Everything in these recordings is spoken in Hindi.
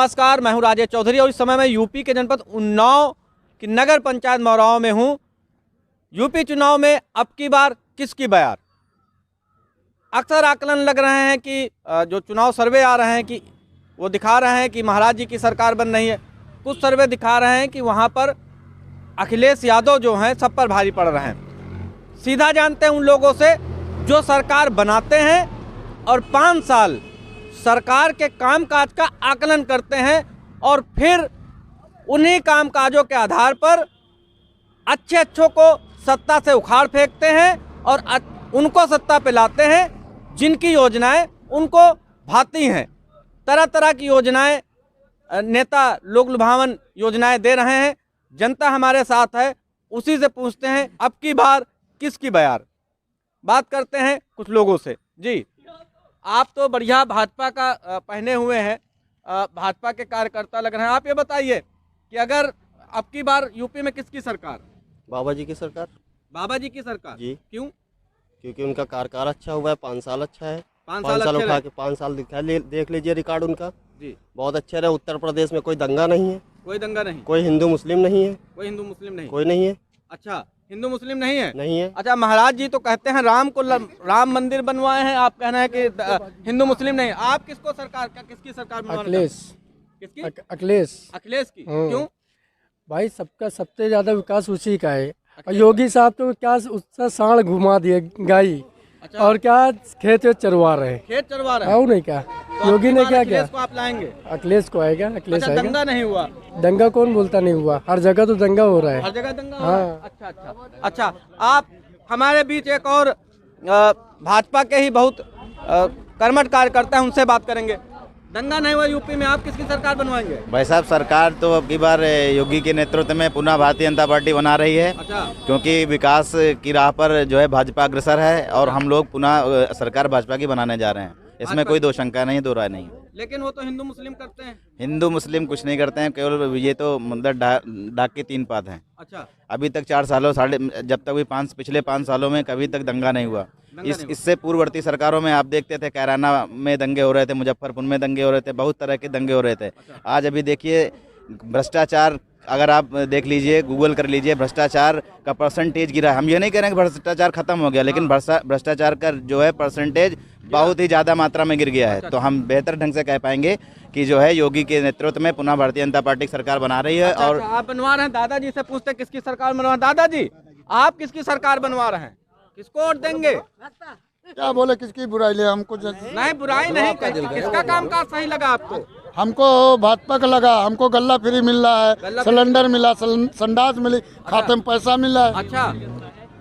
नमस्कार, मैं हूं राजेश चौधरी और इस समय मैं यूपी के जनपद उन्नाव की नगर पंचायत मौराव में हूं। यूपी चुनाव में अब की बार किसकी बयार? अक्सर आकलन लग रहे हैं कि जो चुनाव सर्वे आ रहे हैं कि वो दिखा रहे हैं कि महाराज जी की सरकार बन रही है। कुछ सर्वे दिखा रहे हैं कि वहाँ पर अखिलेश यादव जो हैं सब पर भारी पड़ रहे हैं। सीधा जानते हैं उन लोगों से जो सरकार बनाते हैं और 5 साल सरकार के कामकाज का आकलन करते हैं और फिर उन्हीं कामकाजों के आधार पर अच्छों को सत्ता से उखाड़ फेंकते हैं और उनको सत्ता पे लाते हैं जिनकी योजनाएं उनको भाती हैं। तरह तरह की योजनाएं नेता लोक लुभावन योजनाएं दे रहे हैं। जनता हमारे साथ है, उसी से पूछते हैं अब की बार किसकी बयार। बात करते हैं कुछ लोगों से। जी, आप तो बढ़िया भाजपा का पहने हुए हैं, भाजपा के कार्यकर्ता लग रहे हैं। आप ये बताइए कि अगर अब की बार यूपी में किसकी सरकार? बाबा जी की सरकार। बाबा जी की सरकार जी। क्यों? क्योंकि उनका कार्यकाल अच्छा हुआ है, 5 साल अच्छा है। 5 साल अच्छे उठा रहे। के 5 साल देख लीजिए रिकॉर्ड उनका। जी, बहुत अच्छे रहे। उत्तर प्रदेश में कोई दंगा नहीं है, कोई दंगा नहीं, कोई हिंदू मुस्लिम नहीं है, कोई हिंदू मुस्लिम नहीं, कोई नहीं है, अच्छा हिंदू मुस्लिम नहीं है, नहीं है। अच्छा महाराज जी तो कहते हैं राम मंदिर बनवाए हैं, आप कहना है कि हिंदू मुस्लिम नहीं। आप किसको सरकार क्या किसकी सरकार बनवाना? अखिलेश। किसकी? अखिलेश की। क्यों? भाई सबका सबसे ज्यादा विकास उसी का है। और योगी साहब तो क्या उसका सांड घुमा दिए गाई। अच्छा। और क्या खेत वेत चरवा रहे हैं। खेत चरवा रहे हैं। और नहीं क्या तो योगी ने क्या अखिलेश किया? को आप लाएंगे? अखिलेश को आएगा, अखिलेश अच्छा, आएगा। दंगा नहीं हुआ? दंगा कौन बोलता नहीं हुआ? हर जगह तो दंगा हो रहा है। हर जगह दंगा हो हाँ। रहा है? अच्छा अच्छा अच्छा। आप हमारे बीच एक और भाजपा के ही बहुत कर्मठ कार्यकर्ता हैं, उनसे बात करेंगे। दंगा नहीं हुआ यूपी में, आप किसकी सरकार बनवाएंगे? भाई साहब, सरकार तो अब की बार योगी के नेतृत्व में पुनः भारतीय जनता पार्टी बना रही है। अच्छा। क्योंकि विकास की राह पर जो है भाजपा अग्रसर है और हम लोग पुनः सरकार भाजपा की बनाने जा रहे हैं। इसमें कोई दो शंका नहीं, दो राय नहीं। लेकिन वो तो हिंदू मुस्लिम करते हैं। हिंदू मुस्लिम कुछ नहीं करते हैं, केवल ये तो मतलब डाक के 3 पात हैं। अच्छा। अभी तक 4 सालों जब तक भी पिछले 5 सालों में कभी तक दंगा नहीं हुआ। इससे पूर्ववर्ती सरकारों में आप देखते थे कैराना में दंगे हो रहे थे, मुजफ्फरपुर में दंगे हो रहे थे, बहुत तरह के दंगे हो रहे थे। आज अभी देखिए भ्रष्टाचार, अगर आप देख लीजिए, गूगल कर लीजिए, भ्रष्टाचार का परसेंटेज गिरा है। हम ये नहीं कह रहे हैं कि भ्रष्टाचार खत्म हो गया, लेकिन भ्रष्टाचार का जो है परसेंटेज बहुत ही ज़्यादा मात्रा में गिर गया है। तो हम बेहतर ढंग से कह पाएंगे कि जो है योगी के नेतृत्व में पुनः भारतीय जनता पार्टी सरकार बना रही है। और आप बनवा रहे हैं। दादाजी से पूछते हैं किसकी सरकार बनवा। दादाजी, आप किसकी सरकार बनवा रहे हैं? किसको वोट देंगे? क्या बोले किसकी बुराई ले? हमको नहीं, बुराई नहीं, किसका कामकाज सही लगा आपको? हमको भाजपा का लगा। हमको गल्ला फ्री मिल रहा है, सिलेंडर मिला, संडास मिली, खाते में पैसा मिला है। अच्छा,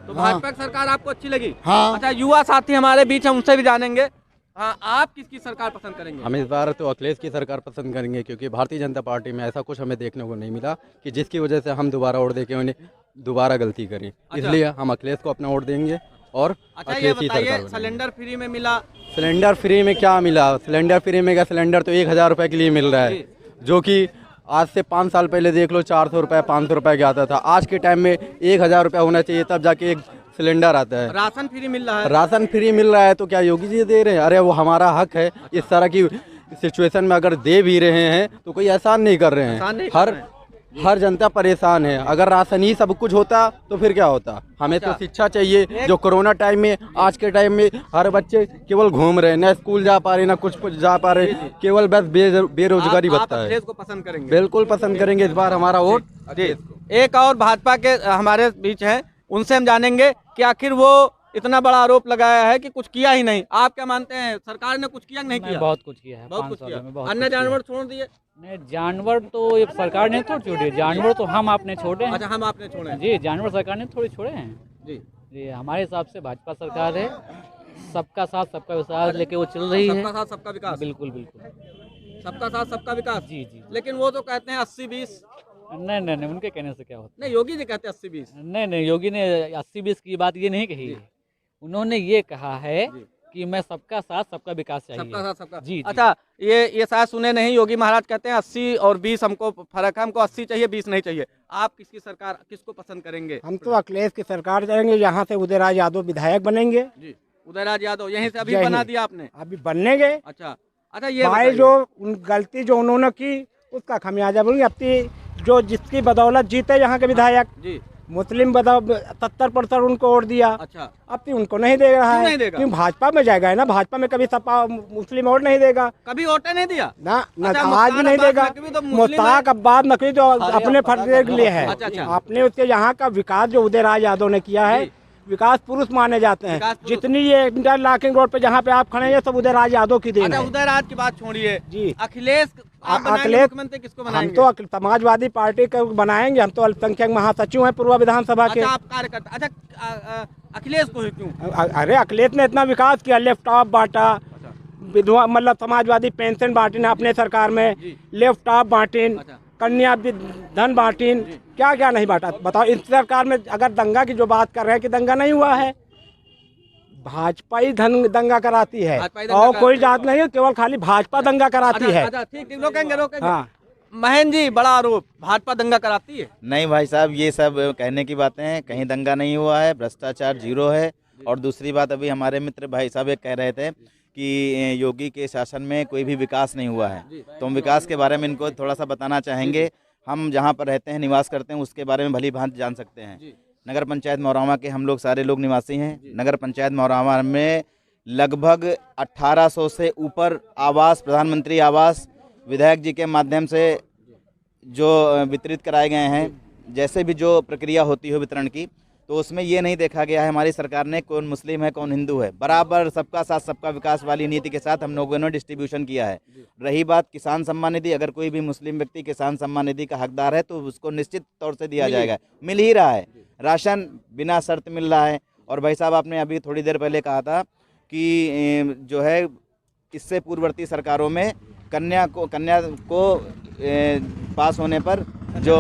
तो भाजपा की सरकार आपको अच्छी लगी? हाँ। अच्छा, युवा साथी हमारे बीच हैं, उनसे भी जानेंगे। हाँ, आप किसकी सरकार पसंद करेंगे? हम इस बार तो अखिलेश की सरकार पसंद करेंगे, क्योंकि भारतीय जनता पार्टी में ऐसा कुछ हमें देखने को नहीं मिला कि जिसकी वजह से हम दोबारा वोट देके उन्हें दोबारा गलती करें। इसलिए हम अखिलेश को अपना वोट देंगे और अच्छा, ये बताइए सिलेंडर फ्री में मिला? सिलेंडर फ्री में क्या मिला? सिलेंडर फ्री में क्या, सिलेंडर तो 1000 रुपये के लिए मिल रहा है, जो कि आज से 5 साल पहले देख लो 400 रुपये 500 रुपये का आता था। आज के टाइम में 1000 रुपये होना चाहिए, तब जाके एक सिलेंडर आता है। राशन फ्री मिल रहा है? राशन फ्री मिल रहा है, तो क्या योगी जी दे रहे हैं? अरे वो हमारा हक है। इस तरह की सिचुएशन में अगर दे भी रहे हैं तो कोई एहसान नहीं कर रहे हैं। हर जनता परेशान है। अगर राशन ही सब कुछ होता तो फिर क्या होता? हमें तो शिक्षा चाहिए। जो कोरोना टाइम में, आज के टाइम में हर बच्चे केवल घूम रहे हैं, ना स्कूल जा पा रहे, ना कुछ जा पा रहे, केवल बस बेरोजगारी बढ़ता है। अखिलेश को पसंद करेंगे? बिल्कुल पसंद करेंगे, इस बार हमारा वोट। एक और भाजपा के हमारे बीच हैं, उनसे हम जानेंगे कि आखिर वो इतना बड़ा आरोप लगाया है कि कुछ किया ही नहीं। आप क्या मानते हैं, सरकार ने कुछ किया नहीं किया? बहुत कुछ किया है, बहुत कुछ किया। अन्य जानवर छोड़ दिए? नहीं, जानवर तो ये सरकार ने थोड़ी छोड़े, जानवर तो हम आपने छोड़े हैं। अच्छा, हम आपने छोड़े हैं। जी, जानवर सरकार ने थोड़ी छोड़े हैं। जी जी, हमारे हिसाब से भाजपा सरकार है, सबका साथ सबका विकास लेके वो चल रही है। सबका साथ सबका विकास? बिल्कुल बिल्कुल, सबका साथ सबका विकास। जी जी। लेकिन वो तो कहते हैं 80-20। नहीं नहीं नहीं, उनके कहने से क्या होता नहीं, योगी जी कहते हैं 80-20। नहीं नहीं, योगी ने 80-20 की बात ये नहीं कही है। उन्होंने ये कहा है कि मैं सबका साथ सबका विकास चाहिए। सबका साथ सबका। जी। अच्छा, ये शायद सुने नहीं, योगी महाराज कहते हैं 80 और 20 हमको फर्क है, हमको 80 चाहिए 20 नहीं चाहिए। आप किसकी सरकार, किसको पसंद करेंगे? हम तो अखिलेश की सरकार जाएंगे, यहाँ से उदयराज यादव विधायक बनेंगे। जी, उदयराज यादव यहीं से अभी बना दिया आपने? अभी बनने गए। अच्छा अच्छा, ये भाई जो गलती जो उन्होंने की उसका खमियाजा बोलेंगे। अपनी जो जिसकी बदौलत जीते यहाँ के विधायक जी मुस्लिम 70% उनको वोट दिया, अच्छा अब तो उनको नहीं दे रहा क्यों है। नहीं देगा? क्यों भाजपा में जाएगा है ना, भाजपा में कभी सपा मुस्लिम वोट नहीं देगा कभी वोट नहीं दिया ना, अच्छा, आज भी नहीं मुश्ताक देगा। अब्बास नकवी तो मुस्लिम मुश्ताक अब्बास नकवी जो अपने फर्ज के लिए है, अच्छा, अच्छा। आपने उसके यहाँ का विकास जो उदयराज यादव ने किया है, जी। विकास पुरुष माने जाते हैं। विकास पुरुष। जितनी ये इंटरलॉकिंग रोड पे जहाँ पे आप खड़े हैं, ये सब उदयराज यादव की देन अच्छा है। उदयराज की बात छोड़िए जी। अखिलेश आप बनाएंगे अखिलेश मुख्यमंत्री, किसको हम बनाएंगे? तो समाजवादी पार्टी को बनाएंगे, हम तो अल्पसंख्यक महासचिव हैं पूर्व विधानसभा के। अच्छा आप कार्यकर्ता, अच्छा अखिलेश को ही क्यों? अरे अखिलेश ने इतना विकास किया, लैपटॉप बांटा, विधवा मतलब समाजवादी पेंशन बांटी ना अपने सरकार में, जी। लैपटॉप बांटीन, अच्छा। कन्या धन बांटीन, क्या क्या नहीं बांटा बताओ। इस सरकार में अगर दंगा की जो बात कर रहे हैं कि दंगा नहीं हुआ है, भाजपा ही दंगा कराती है भाजपा ही दंगा और कराती कोई है। जात नहीं है, केवल खाली भाजपा दंगा कराती है। अच्छा ठीक ठीक, रोकेंगे रोकेंगे। हाँ महेंद्र जी, बड़ा आरोप, भाजपा दंगा कराती है। नहीं भाई साहब, ये सब कहने की बातें हैं। कहीं दंगा नहीं हुआ है, भ्रष्टाचार जीरो है। और दूसरी बात, अभी हमारे मित्र भाई साहब एक कह रहे थे कि योगी के शासन में कोई भी विकास नहीं हुआ है, तो हम विकास के बारे में इनको थोड़ा सा बताना चाहेंगे। हम जहाँ पर रहते हैं, निवास करते हैं, उसके बारे में भली भांति जान सकते हैं। नगर पंचायत मौरावा के हम लोग सारे लोग निवासी हैं। नगर पंचायत मौरावा में लगभग 1800 से ऊपर आवास, प्रधानमंत्री आवास विधायक जी के माध्यम से जो वितरित कराए गए हैं। जैसे भी जो प्रक्रिया होती है वितरण की, तो उसमें ये नहीं देखा गया है हमारी सरकार ने कौन मुस्लिम है कौन हिंदू है, बराबर सबका साथ सबका विकास वाली नीति के साथ हम लोगों ने डिस्ट्रीब्यूशन किया है। रही बात किसान सम्मान निधि, अगर कोई भी मुस्लिम व्यक्ति किसान सम्मान निधि का हकदार है तो उसको निश्चित तौर से दिया जाएगा, मिल ही रहा है। राशन बिना शर्त मिल रहा है। और भाई साहब, आपने अभी थोड़ी देर पहले कहा था कि जो है इससे पूर्ववर्ती सरकारों में कन्या को पास होने पर जो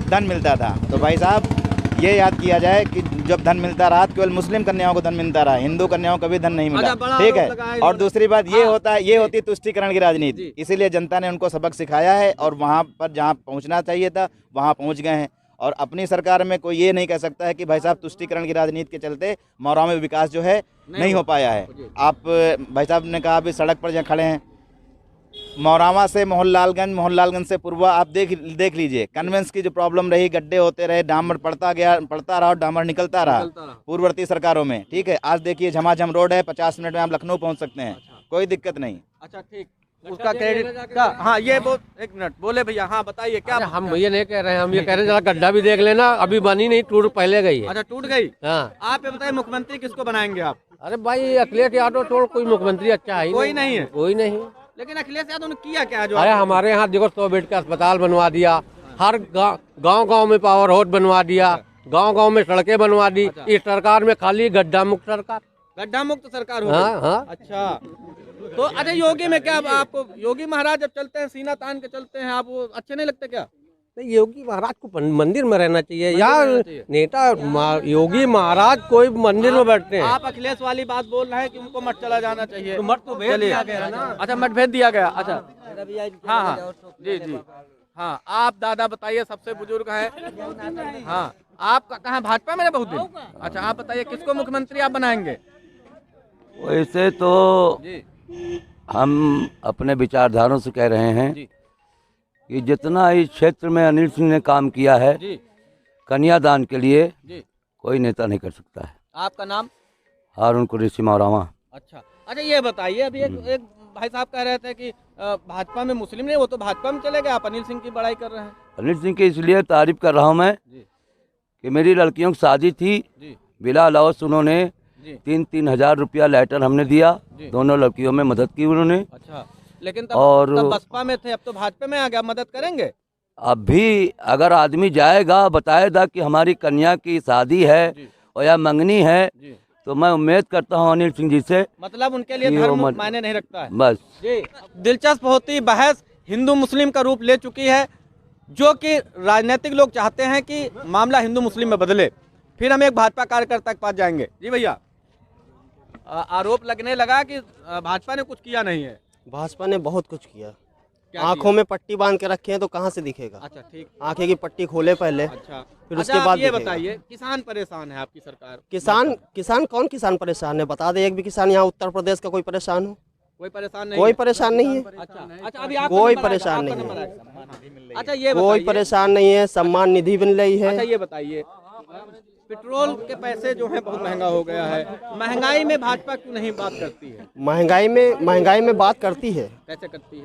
धन मिलता था, तो भाई साहब ये याद किया जाए कि जब धन मिलता रहा, केवल मुस्लिम कन्याओं को धन मिलता रहा, हिंदू कन्याओं को भी धन नहीं मिला, ठीक है। और दूसरी बात ये होती तुष्टीकरण की राजनीति। इसीलिए जनता ने उनको सबक सिखाया है और वहाँ पर जहाँ पहुँचना चाहिए था वहाँ पहुँच गए हैं। और अपनी सरकार में कोई ये नहीं कह सकता है कि भाई साहब तुष्टीकरण की राजनीति के चलते मौरावा में विकास जो है नहीं हो पाया है। आप भाई साहब ने कहा अभी सड़क पर जहाँ खड़े हैं, मौरावा से मोहनलालगंज, मोहनलालगंज से पूर्वा, आप देख लीजिए कन्वेंस की जो प्रॉब्लम रही, गड्ढे होते रहे, डामर पड़ता रहा और डामर निकलता रहा पूर्ववर्ती सरकारों में, ठीक है। आज देखिए झमाझम रोड है, 50 मिनट में आप लखनऊ पहुंच सकते हैं, कोई दिक्कत नहीं। अच्छा ठीक, उसका क्रेडिट का, हाँ ये एक मिनट बोले भैया, हाँ बताइए क्या? हम भैया नहीं कह रहे हैं, हम ये कह रहे हैं जरा गड्ढा भी देख लेना, अभी बनी नहीं, टूट पहले गई है। अच्छा टूट गई। हाँ। आप ये बताइए मुख्यमंत्री किसको बनाएंगे आप? अरे भाई अखिलेश यादव छोड़ कोई मुख्यमंत्री अच्छा है कोई नहीं है। कोई नहीं। लेकिन अखिलेश यादव ने किया क्या? जो अरे हमारे यहाँ देखो 100 बेड का अस्पताल बनवा दिया, हर गांव में पावर हाउस बनवा दिया, गांव में सड़कें बनवा दी। इस सरकार में खाली गड्ढा मुक्त सरकार, गड्ढा मुक्त सरकार हो हाँ, गई। हाँ। अच्छा तो अच्छा योगी में क्या आपको, योगी महाराज जब चलते हैं सीना तान के चलते हैं, आप वो अच्छे नहीं लगते क्या? नहीं, योगी महाराज को मंदिर में रहना चाहिए यार। नेता योगी महाराज कोई मंदिर में बैठते हैं। आप अखिलेश वाली बात बोल रहे हैं कि उनको मत चला जाना चाहिए, तो मत तो भेज दिया गया ना। अच्छा मत भेज दिया गया। अच्छा हाँ हाँ जी जी हाँ, आप दादा बताइए, सबसे बुजुर्ग है। हाँ आप कहाँ भाजपा में बहुत दिन? अच्छा आप बताइए किसको मुख्यमंत्री आप बनाएंगे? वैसे तो हम अपने विचारधारों से कह रहे हैं कि जितना इस क्षेत्र में अनिल सिंह ने काम किया है कन्यादान के लिए, कोई नेता नहीं कर सकता है। आपका नाम? हारून कुरैशी मौरावा। अच्छा अच्छा, ये बताइए, अभी एक भाई साहब कह रहे थे कि भाजपा में मुस्लिम नहीं, वो तो भाजपा में चले गए, आप अनिल सिंह की बड़ाई कर रहे हैं। अनिल सिंह की इसलिए तारीफ कर रहा हूँ मैं कि मेरी लड़कियों की शादी थी, बिला अलाउंस उन्होंने 3-3 हज़ार रुपया लेटर हमने दिया, दोनों लड़कियों में मदद की उन्होंने। अच्छा, लेकिन तब बसपा में थे, अब तो भाजपा में आ गया, मदद करेंगे? अब भी अगर आदमी जाएगा, बताएगा कि हमारी कन्या की शादी है और या मंगनी है, तो मैं उम्मीद करता हूं अनिल सिंह जी से, मतलब उनके लिए धर्म मायने नहीं रखता है। बस जी, दिलचस्प होती बहस हिंदू मुस्लिम का रूप ले चुकी है, जो कि राजनीतिक लोग चाहते हैं कि मामला हिंदू मुस्लिम में बदले। फिर हम एक भाजपा कार्यकर्ता के पास जाएंगे। जी भैया, आरोप लगने लगा कि भाजपा ने कुछ किया नहीं है। भाजपा ने बहुत कुछ किया, आंखों में पट्टी बांध के रखे हैं तो कहाँ से दिखेगा? अच्छा ठीक, आंखें की पट्टी खोले पहले। अच्छा फिर उसके बाद ये बताइए, किसान परेशान है आपकी सरकार? किसान कौन किसान परेशान है? बता दे एक भी किसान यहाँ उत्तर प्रदेश का कोई परेशान हो? कोई परेशान नहीं कोई है? परेशान नहीं है, अच्छा अच्छा, अभी आपका कोई नंबर आएगा, परेशान आपका नहीं नंबर है। आएगा। अच्छा ये कोई बताइए, परेशान नहीं है, सम्मान निधि बन रही अच्छा है। ये बताइए, पेट्रोल के पैसे जो है बहुत महंगा हो गया है, महंगाई में भाजपा क्यों नहीं बात करती है? महंगाई में बात करती है, कैसे करती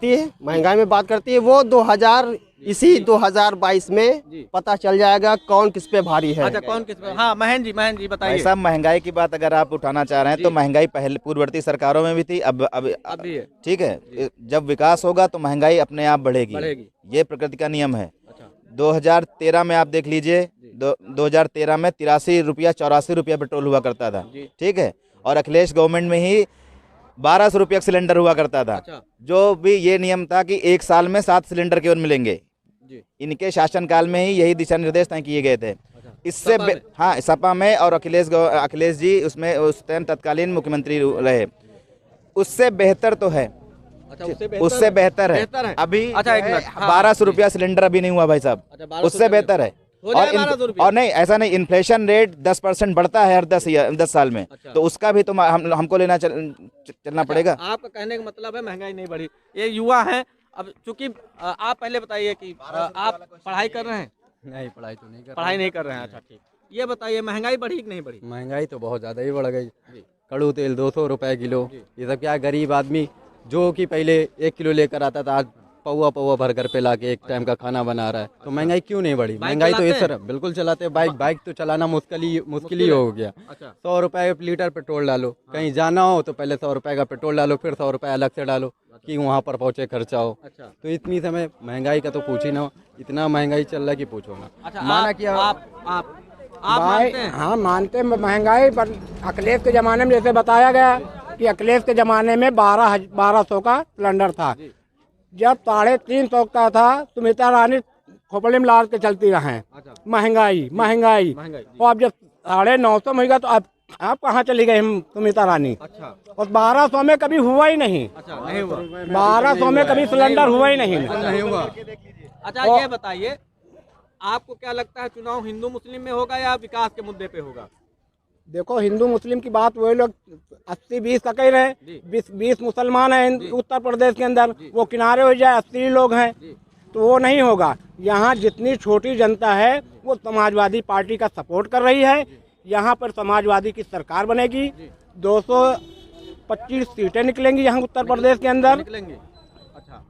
है? महंगाई में बात करती है। वो 2022 में पता चल जाएगा कौन किस पे भारी है। अच्छा कौन किस पे? हाँ महन जी भाई बताइए। साहब, महंगाई की बात अगर आप उठाना चाह रहे हैं तो महंगाई पहले पूर्ववर्ती सरकारों में भी थी, अब अभी है। ठीक है। जब विकास होगा तो महंगाई अपने आप बढ़ेगी, ये प्रकृति का नियम है। अच्छा 2013 में आप देख लीजिए, 2013 में 83 रुपया 84 रुपया पेट्रोल हुआ करता था, ठीक है। और अखिलेश गवर्नमेंट में ही 1200 रुपया सिलेंडर हुआ करता था। अच्छा। जो भी ये नियम था कि एक साल में 7 सिलेंडर केवल मिलेंगे, इनके शासनकाल में ही यही दिशा निर्देश तय किए गए थे। इससे हाँ, सपा में, और अखिलेश जी उसमें उस टाइम तत्कालीन मुख्यमंत्री रहे। उससे बेहतर तो है, अच्छा उससे बेहतर है अभी। अच्छा, एक मिनट, हाँ, 1200 रुपया सिलेंडर अभी नहीं हुआ भाई साहब, अच्छा, 1200 उससे बेहतर है। हो जाए 1200 रुपया। और नहीं, ऐसा नहीं, इन्फ्लेशन रेट 10% बढ़ता है हर 10 साल में, अच्छा। तो उसका भी तो हमको लेना चलना पड़ेगा। आपका कहने का मतलब है महंगाई नहीं बढ़ी। ये युवा हैं, अब चूंकि आप पहले बताइए कि आप पढ़ाई कर रहे हैं? नहीं, पढ़ाई तो नहीं कर पढ़ाई नहीं कर रहे हैं। अच्छा ठीक, ये बताइए महंगाई बढ़ी कि नहीं बढ़ी? महंगाई तो बहुत ज़्यादा ही बढ़ गई। कड़ू तेल 200 रुपए किलो, ये सब क्या, गरीब आदमी जो कि पहले 1 किलो लेकर आता था, आज पौवा भर घर पे लाके एक टाइम का खाना बना रहा है। तो महंगाई क्यों नहीं बढ़ी? महंगाई तो इस तरह बिल्कुल चलाते हैं। बाइक तो चलाना मुश्किल ही हो गया। अच्छा 100 रुपए लीटर पेट्रोल डालो, कहीं जाना हो तो पहले 100 रुपए का पेट्रोल डालो, फिर 100 रुपए अलग से डालो कि वहाँ पर पहुँचे खर्चा हो। अच्छा तो इतनी समय महंगाई का तो पूछ ही ना, इतना महंगाई चल रहा है कि पूछो ना। अच्छा, माना आप कि आप मानते हैं? हाँ मानते हैं महंगाई पर। अखिलेश के ज़माने में जैसे बताया गया कि अखिलेश के ज़माने में 1200 का सिलेंडर था। जब 350 का था, सुमित्रा रानी खोपड़ी में लाद के चलती रहे। महंगाई और अब जब 950 में होगा तो अब आप कहाँ चली गई सुमित्रा रानी? अच्छा और 1200 में कभी हुआ ही नहीं। अच्छा नहीं हुआ। 1200 में कभी सिलेंडर हुआ ही नहीं। अच्छा ये बताइए, आपको क्या लगता है चुनाव हिंदू मुस्लिम में होगा या विकास के मुद्दे पे होगा? देखो, हिंदू मुस्लिम की बात वही लोग 80-20 का कह रहे हैं। 20 मुसलमान हैं उत्तर प्रदेश के अंदर, वो किनारे हो जाए 80 लोग हैं, तो वो नहीं होगा। यहाँ जितनी छोटी जनता है वो समाजवादी पार्टी का सपोर्ट कर रही है। यहाँ पर समाजवादी की सरकार बनेगी, 225 सीटें निकलेंगी यहाँ उत्तर प्रदेश के अंदर, निकलेंगे। अच्छा,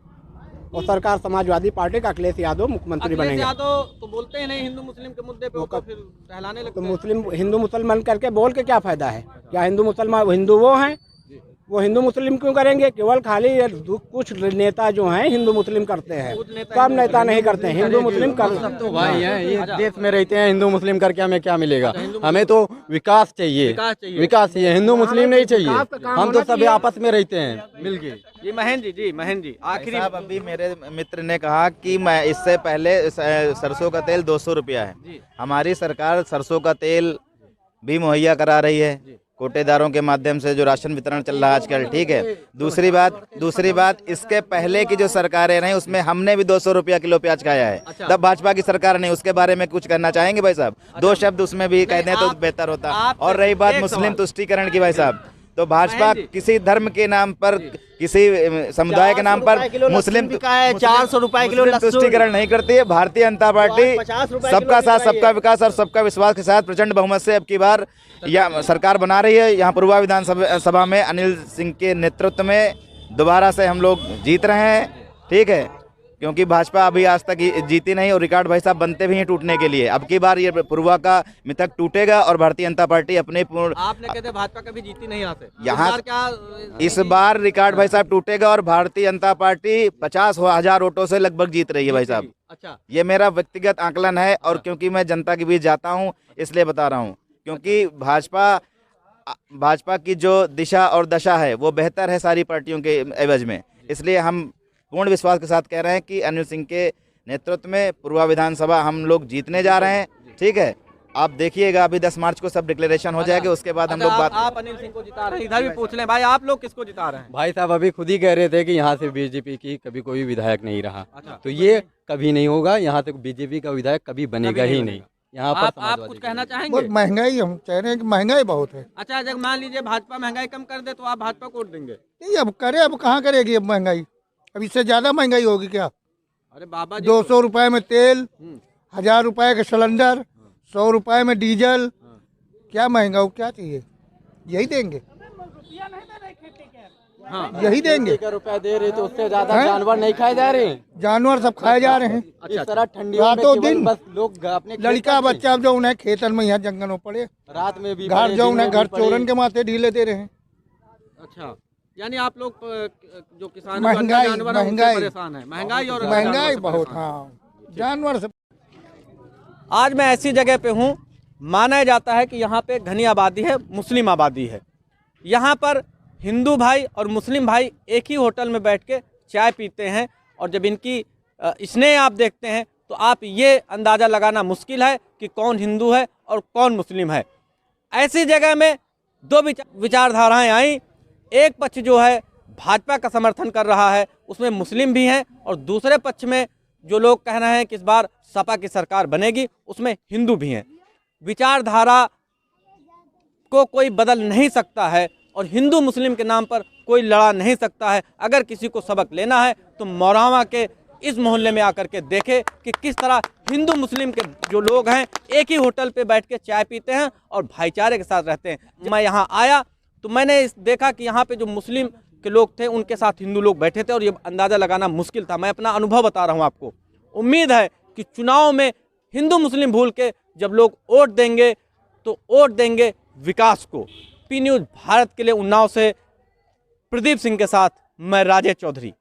और सरकार समाजवादी पार्टी का अखिलेश यादव मुख्यमंत्री अखिलेश बनेंगे। यादव तो बोलते ही नहीं हिंदू मुस्लिम के मुद्दे पे, वो तो फिर टहलाने लगते हैं। हिंदू मुसलमान करके बोल के क्या फायदा है? क्या हिंदू मुसलमान हिंदू वो हैं? वो हिंदू मुस्लिम क्यों करेंगे? केवल खाली कुछ नेता जो हैं हिंदू मुस्लिम करते हैं, सब नेता नहीं करते हैं। हिंदू मुस्लिम कर तो भाई हैं, ये देश में रहते हैं। हिंदू मुस्लिम करके हमें क्या मिलेगा? हमें तो विकास चाहिए, विकास चाहिए, हिंदू मुस्लिम नहीं चाहिए। हम तो सभी आपस में रहते हैं मिलके। जी महन जी आखिरी। साहब, अभी मेरे मित्र ने कहा कि मैं इससे पहले सरसों का तेल 200 रुपया है। हमारी सरकार सरसों का तेल भी मुहैया करा रही है कोटेदारों के माध्यम से, जो राशन वितरण चल रहा है आजकल, ठीक है। दूसरी बात इसके पहले की जो सरकारें रही उसमें हमने भी 200 रुपया किलो प्याज खाया है। अच्छा। तब भाजपा की सरकार नहीं, उसके बारे में कुछ कहना चाहेंगे भाई साहब? अच्छा। 2 शब्द उसमें भी कह दें तो बेहतर होता। और रही बात मुस्लिम तुष्टीकरण की भाई साहब, तो भाजपा किसी धर्म के नाम पर, किसी समुदाय के नाम पर मुस्लिम 400 रुपए किलो तुष्टीकरण नहीं करती है। भारतीय जनता पार्टी 50 रुपए सबका साथ, सबका विकास और सबका विश्वास के साथ प्रचंड बहुमत से अब की बार यह सरकार बना रही है। यहाँ पूर्वा विधानसभा में अनिल सिंह के नेतृत्व में दोबारा से हम लोग जीत रहे हैं, ठीक है। क्योंकि भाजपा अभी आज तक जीती नहीं, और रिकॉर्ड भाई साहब बनते भी हैं टूटने के लिए। अब की बार ये पूर्वा का मिथक टूटेगा और भारतीय जनता पार्टी अपने पूर्ण। आपने कहते भाजपा कभी जीती नहीं यहाँ क्या इस बार रिकॉर्ड भाई साहब टूटेगा और भारतीय जनता पार्टी 50,000 वोटों से लगभग जीत रही है भाई साहब। अच्छा, ये मेरा व्यक्तिगत आकलन है, और क्योंकि मैं जनता के बीच जाता हूँ इसलिए बता रहा हूँ। क्योंकि भाजपा की जो दिशा और दशा है वो बेहतर है सारी पार्टियों के एवज में, इसलिए हम पूर्ण विश्वास के साथ कह रहे हैं कि अनिल सिंह के नेतृत्व में पूर्वा विधानसभा हम लोग जीतने जा रहे हैं, ठीक है। आप देखिएगा, अभी 10 मार्च को सब डिक्लेरेशन हो जाएगा, उसके बाद हम लोग बात। आप अनिल सिंह को जिता रहे हैं, इधर भी पूछ लें भाई, आप लोग किसको जिता रहे हैं? भाई साहब अभी खुद ही कह रहे थे कि यहाँ से बीजेपी की कभी कोई विधायक नहीं रहा। तो ये कभी नहीं होगा, यहाँ से बीजेपी का विधायक कभी बनेगा ही नहीं, यहाँ पर आप समाजवादी कुछ कहना बहुत चाहेंगे? महंगाई, हम कह रहे हैं कि महंगाई बहुत है। अच्छा, अगर मान लीजिए भाजपा महंगाई कम कर दे तो आप भाजपा को वोट देंगे? नहीं, अब करे, अब कहाँ करेगी अब महंगाई? अब इससे ज्यादा महंगाई होगी क्या? अरे बाबा जी, 200 रुपए में तेल, हम्म। 1000 रुपए का सिलेंडर, 100 रुपए में डीजल, क्या महंगा हो, क्या चाहिए? यही देंगे, हाँ। यही देंगे। रुपया दे रहे तो उससे ज्यादा हैं? जानवर नहीं खाए जा रहे हैं। जानवर सब खाए जा रहे हैं। इस तरह ठंडियों में रातों केवल दिन बस लोग अपने खेत लड़का में- बच्चा जो उन्हें खेतन में यहाँ जंगल में पड़े, रात में भी घर पड़े, जो दिन उन्हें में घर भी पड़े। चोरन के माथे ढीले दे रहे हैं। अच्छा, यानी आप लोग जो किसान महंगाई, जानवर हैं, उनसे महंगाई। परेशान है, महंगाई और महंगाई जानवर से बहुत, परेशान हैं। हाँ, जानवर से। आज मैं ऐसी जगह पे हूँ, माना जाता है कि यहाँ पे घनी आबादी है, मुस्लिम आबादी है। यहाँ पर हिंदू भाई और मुस्लिम भाई एक ही होटल में बैठ के चाय पीते हैं, और जब इनकी स्नेह आप देखते हैं तो आप ये अंदाज़ा लगाना मुश्किल है कि कौन हिंदू है और कौन मुस्लिम है। ऐसी जगह में दो विचारधाराएं आई। एक पक्ष जो है भाजपा का समर्थन कर रहा है, उसमें मुस्लिम भी हैं, और दूसरे पक्ष में जो लोग कह रहे हैं कि इस बार सपा की सरकार बनेगी, उसमें हिंदू भी हैं। विचारधारा को कोई बदल नहीं सकता है और हिंदू मुस्लिम के नाम पर कोई लड़ा नहीं सकता है। अगर किसी को सबक लेना है तो मौरावा के इस मोहल्ले में आकर के देखे कि किस तरह हिंदू मुस्लिम के जो लोग हैं एक ही होटल पे बैठ के चाय पीते हैं और भाईचारे के साथ रहते हैं। जब मैं यहाँ आया तो मैंने देखा कि यहाँ पे जो मुस्लिम के लोग थे उनके साथ हिंदू लोग बैठे थे, और ये अंदाज़ा लगाना मुश्किल था। मैं अपना अनुभव बता रहा हूँ आपको। उम्मीद है कि चुनाव में हिंदू मुस्लिम भूल के जब लोग वोट देंगे तो वोट देंगे विकास को। पी न्यूज़ भारत के लिए उन्नाव से प्रदीप सिंह के साथ मैं राजेश चौधरी।